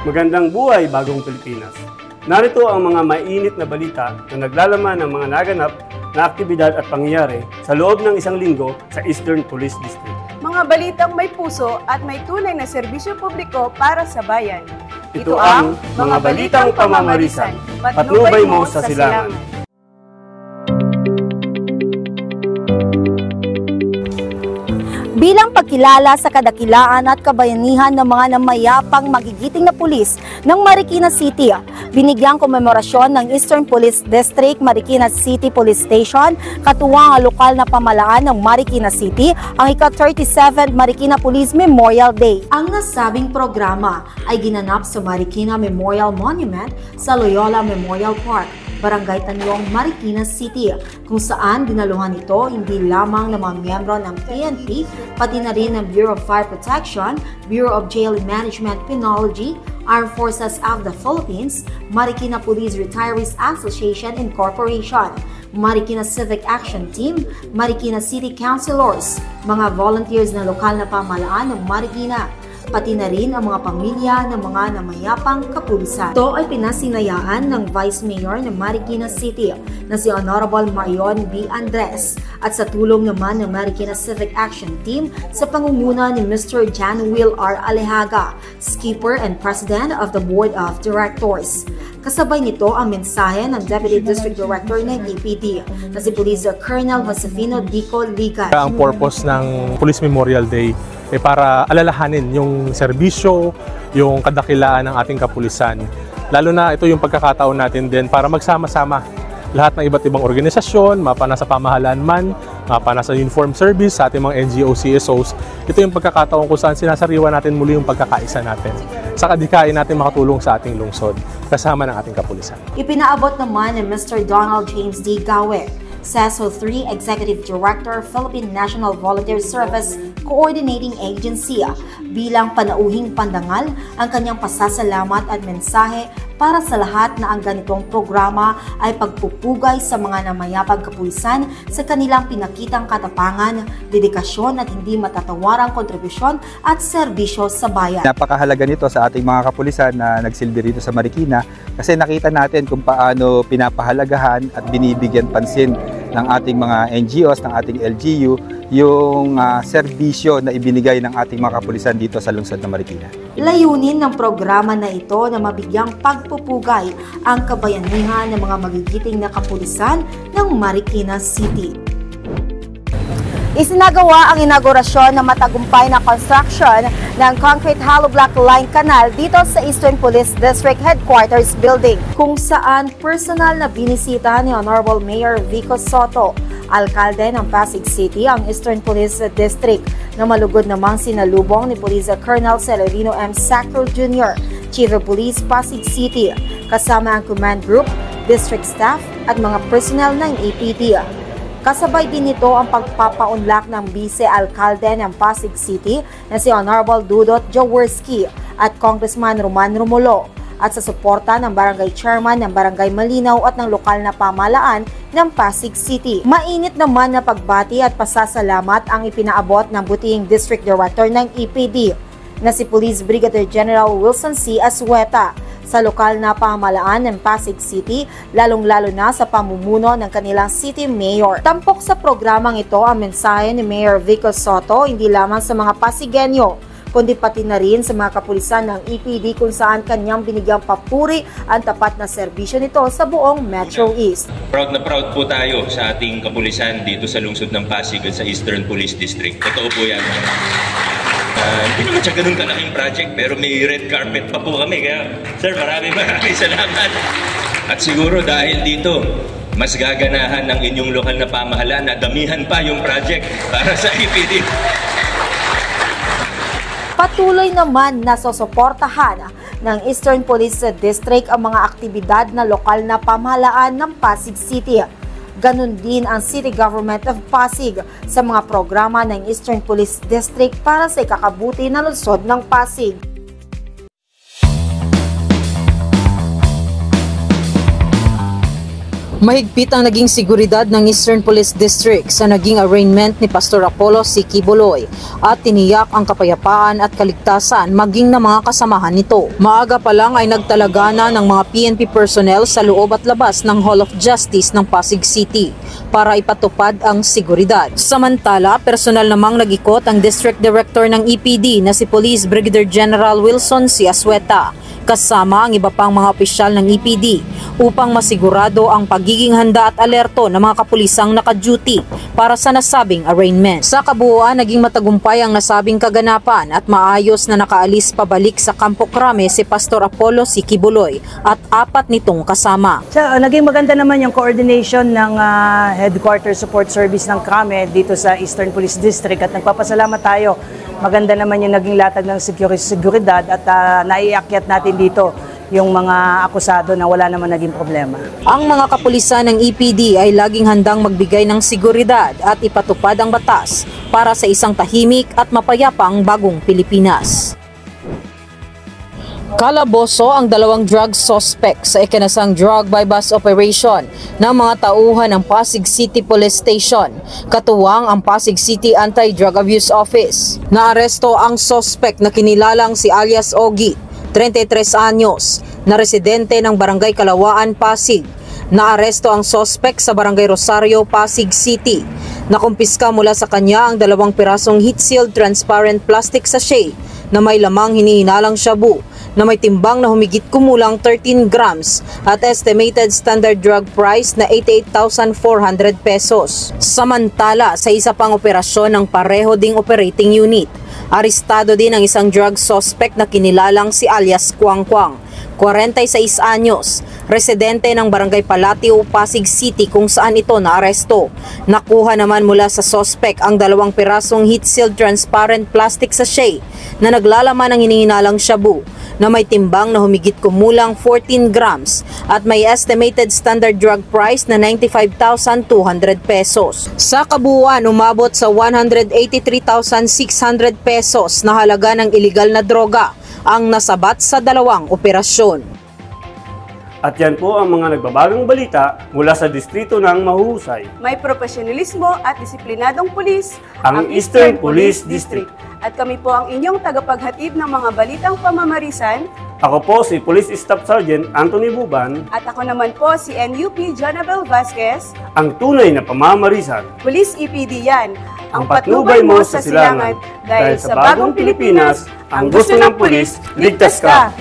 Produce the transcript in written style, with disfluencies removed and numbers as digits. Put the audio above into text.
Magandang buhay, Bagong Pilipinas! Narito ang mga mainit na balita na naglalaman ng mga naganap na aktibidad at pangyayari sa loob ng isang linggo sa Eastern Police District. Mga balitang may puso at may tunay na serbisyo publiko para sa bayan. Ito ang mga balitang pamamarisan. Patnubay mo sa silangan. Bilang pagkilala sa kadakilaan at kabayanihan ng mga namayapang magigiting na pulis ng Marikina City, binigyang komemorasyon ng Eastern Police District Marikina City Police Station katuwang ang lokal na pamahalaan ng Marikina City ang ika-37th Marikina Police Memorial Day. Ang nasabing programa ay ginanap sa Marikina Memorial Monument sa Loyola Memorial Park, Barangay Tanyong, Marikina City, kung saan dinaluhan ito hindi lamang ng mga miyembro ng PNP, pati na rin ng Bureau of Fire Protection, Bureau of Jail Management Penology, Armed Forces of the Philippines, Marikina Police Retirees Association Incorporation, Marikina Civic Action Team, Marikina City Councilors, mga volunteers na lokal na pamahalaan ng Marikina, pati na rin ang mga pamilya ng mga namayapang kapulisan. Ito ay pinasinayaan ng Vice Mayor ng Marikina City na si Honorable Marion B. Andres at sa tulong naman ng Marikina Civic Action Team sa pangunguna ni Mr. Jan Will R. Alejaga, Skipper and President of the Board of Directors. Kasabay nito ang mensahe ng Deputy District Director ng EPD na si Police Colonel Josefino Dico Liga. Ang purpose ng Police Memorial Day ay para alalahanin yung serbisyo, yung kadakilaan ng ating kapulisan. Lalo na ito yung pagkakataon natin din para magsama-sama lahat ng iba't ibang organisasyon, mapa nasa pamahalaan man, mapa nasa uniform service, sa ating mga NGO, CSOs. Ito yung pagkakataon kung saan sinasariwa natin muli yung pagkakaisa natin. Sa kadikain natin makatulong sa ating lungsod, kasama ng ating kapulisan. Ipinaabot naman ni Mr. Donald James D. Gawe, CESO 3 Executive Director, Philippine National Volunteer Service Coordinating Agency, bilang panauhing pandangal ang kanyang pasasalamat at mensahe para sa lahat na ang ganitong programa ay pagpupugay sa mga namayapang kapulisan sa kanilang pinakitang katapangan, dedikasyon at hindi matatawarang kontribusyon at serbisyo sa bayan. Napakahalaga nito sa ating mga kapulisan na nagsilbi rito sa Marikina kasi nakita natin kung paano pinapahalagahan at binibigyan pansin ng ating mga NGOs, ng ating LGU, yung serbisyo na ibinigay ng ating mga kapulisan dito sa lungsod ng Marikina. Layunin ng programa na ito na mabigyang pagpupugay ang kabayanihan ng mga magigiting na kapulisan ng Marikina City. Isinagawa ang inaugurasyon ng matagumpay na construction ng concrete hollow block line canal dito sa Eastern Police District Headquarters Building, kung saan personal na binisita ni Honorable Mayor Vico Soto, alkalde ng Pasig City, ang Eastern Police District, na malugod namang sinalubong ni Police Colonel Celerino M. Sacro Jr., Chief of Police Pasig City, kasama ang command group, district staff at mga personnel ng EPD. Kasabay din nito ang pagpapaunlak ng Vice-Alkalde ng Pasig City na si Honorable Dudot Jaworski at Congressman Roman Romulo, at sa suporta ng Barangay Chairman ng Barangay Malinaw at ng lokal na pamahalaan ng Pasig City. Mainit naman na pagbati at pasasalamat ang ipinaabot ng butihing District Director ng EPD na si Police Brigadier General Wilson C. Asueta sa lokal na pamahalaan ng Pasig City, lalong-lalo na sa pamumuno ng kanilang City Mayor. Tampok sa programang ito ang mensahe ni Mayor Vico Soto hindi lamang sa mga Pasigenyo, kundi pati na rin sa mga kapulisan ng EPD kung saan kanyang binigyang papuri ang tapat na serbisyo nito sa buong Metro East. Proud na proud po tayo sa ating kapulisan dito sa lungsod ng Pasig at sa Eastern Police District. Totoo po yan. Hindi naman siya ganun kalaking project pero may red carpet pa po kami. Kaya sir, maraming salamat. At siguro dahil dito, mas gaganahan ng inyong lokal na pamahalaan na damihan pa yung project para sa EPD. Patuloy naman na susuportahan ng Eastern Police District ang mga aktibidad na lokal na pamahalaan ng Pasig City. Ganon din ang City Government of Pasig sa mga programa ng Eastern Police District para sa ikakabuti ng lungsod ng Pasig. Mahigpit ang naging seguridad ng Eastern Police District sa naging arraignment ni Pastor Apollo C. Quiboloy at tiniyak ang kapayapaan at kaligtasan maging ng mga kasamahan nito. Maaga pa lang ay nagtalaga na ng mga PNP personnel sa loob at labas ng Hall of Justice ng Pasig City para ipatupad ang seguridad. Samantala, personal namang nag-ikot ang District Director ng EPD na si Police Brigadier General Wilson C. Asueta kasama ang iba pang mga opisyal ng EPD upang masigurado ang pagiging handa at alerto ng mga kapulisang naka-duty para sa nasabing arraignment. Sa kabuuan, naging matagumpay ang nasabing kaganapan at maayos na nakaalis pabalik sa Campo Crame si Pastor Apollo C. Quiboloy at 4 nitong kasama. So, naging maganda naman yung coordination ng Headquarter Support Service ng Crame dito sa Eastern Police District at nagpapasalamat tayo. Maganda naman yung naging latag ng seguridad at naiakyat natin dito yung mga akusado na wala naman naging problema. Ang mga kapulisan ng EPD ay laging handang magbigay ng seguridad at ipatupad ang batas para sa isang tahimik at mapayapang bagong Pilipinas. Kalaboso ang 2 drug suspect sa ikinasang drug by bus operation ng mga tauhan ng Pasig City Police Station, katuwang ang Pasig City Anti-Drug Abuse Office. Naaresto ang suspect na kinilalang si alias Ogie, 33 anyos, na residente ng Barangay Kalawaan, Pasig. Naaresto ang suspect sa Barangay Rosario, Pasig City. Nakumpiska mula sa kanya ang 2 pirasong heat-sealed transparent plastic sachet na may lamang hinihinalang shabu na may timbang na humigit kumulang 13 grams at estimated standard drug price na 88,400 pesos. Samantala, sa isa pang operasyon ng pareho ding operating unit, arestado din ang isang drug suspect na kinilalang si alias Kwang Kwang, 46 anyos, residente ng Barangay Palatio, Pasig City kung saan ito naaresto. Nakuha naman mula sa suspect ang 2 pirasong heat-sealed transparent plastic sachet na naglalaman ng hinihinalang shabu na may timbang na humigit kumulang 14 grams at may estimated standard drug price na 95,200 pesos. Sa kabuuan, umabot sa 183,600 pesos na halaga ng iligal na droga ang nasabat sa 2 operasyon. At yan po ang mga nagbabagang balita mula sa distrito ng Mahuhusay. May profesionalismo at disiplinadong pulis Ang Eastern Police District. At kami po ang inyong tagapaghatid ng mga balitang pamamarisan. Ako po si Police Staff Sergeant Anthony Buban, At ako naman po si NUP Jonabel Vasquez. ang tunay na pamamarisan. Police EPD yan. Ang patnubay mo sa silangan dahil sa bagong Pilipinas, ang gusto ng pulis, ligtas ka.